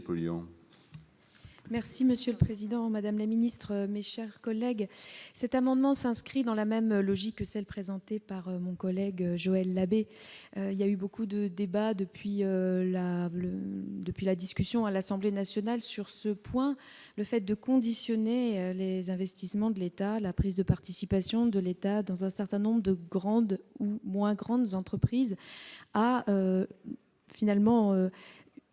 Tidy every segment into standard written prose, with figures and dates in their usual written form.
Polluant. Merci Monsieur le Président, Madame la Ministre, mes chers collègues. Cet amendement s'inscrit dans la même logique que celle présentée par mon collègue Joël Labbé. Il y a eu beaucoup de débats depuis la discussion à l'Assemblée nationale sur ce point, le fait de conditionner les investissements de l'État, la prise de participation de l'État dans un certain nombre de grandes ou moins grandes entreprises à finalement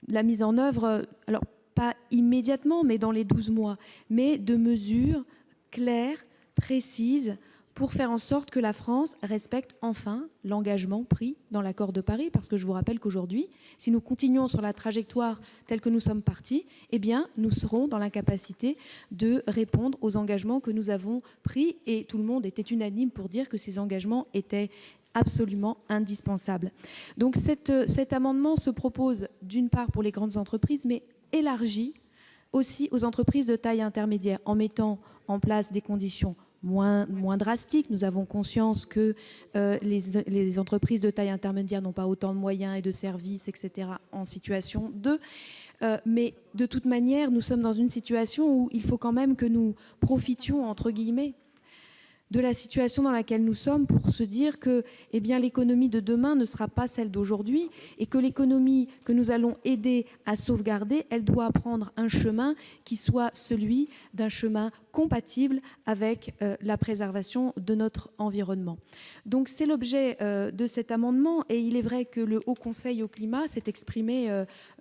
la mise en œuvre, alors pas immédiatement, mais dans les 12 mois, mais de mesures claires, précises, pour faire en sorte que la France respecte enfin l'engagement pris dans l'accord de Paris. Parce que je vous rappelle qu'aujourd'hui, si nous continuons sur la trajectoire telle que nous sommes partis, eh bien, nous serons dans l'incapacité de répondre aux engagements que nous avons pris. Et tout le monde était unanime pour dire que ces engagements étaient absolument indispensables. Donc cet amendement se propose d'une part pour les grandes entreprises, mais élargi aussi aux entreprises de taille intermédiaire en mettant en place des conditions moins drastiques. Nous avons conscience que les entreprises de taille intermédiaire n'ont pas autant de moyens et de services, etc., en situation de... mais de toute manière, nous sommes dans une situation où il faut quand même que nous profitions, entre guillemets, de la situation dans laquelle nous sommes pour se dire que l'économie de demain ne sera pas celle d'aujourd'hui et que l'économie que nous allons aider à sauvegarder, elle doit prendre un chemin qui soit celui d'un chemin compatible avec la préservation de notre environnement. Donc c'est l'objet de cet amendement et il est vrai que le Haut Conseil au climat s'est exprimé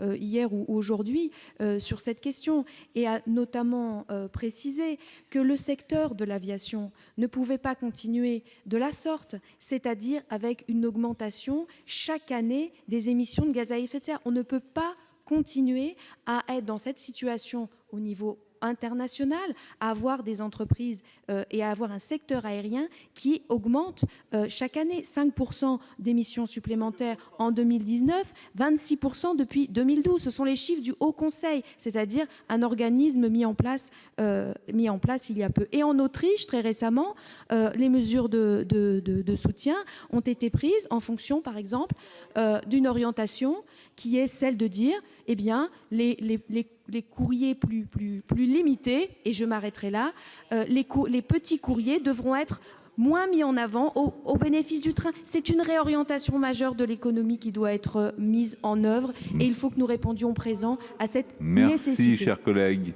hier ou aujourd'hui sur cette question et a notamment précisé que le secteur de l'aviation ne pouvait pas continuer de la sorte, c'est-à-dire avec une augmentation chaque année des émissions de gaz à effet de serre. On ne peut pas continuer à être dans cette situation au niveau international, à avoir des entreprises et à avoir un secteur aérien qui augmente chaque année. 5% d'émissions supplémentaires en 2019, 26% depuis 2012. Ce sont les chiffres du Haut Conseil, c'est-à-dire un organisme mis en place il y a peu. Et en Autriche, très récemment, les mesures de soutien ont été prises en fonction, par exemple, d'une orientation qui est celle de dire, eh bien, les courriers plus limités, et je m'arrêterai là, les petits courriers devront être moins mis en avant au bénéfice du train. C'est une réorientation majeure de l'économie qui doit être mise en œuvre et il faut que nous répondions présent à cette nécessité. Merci, chers collègues.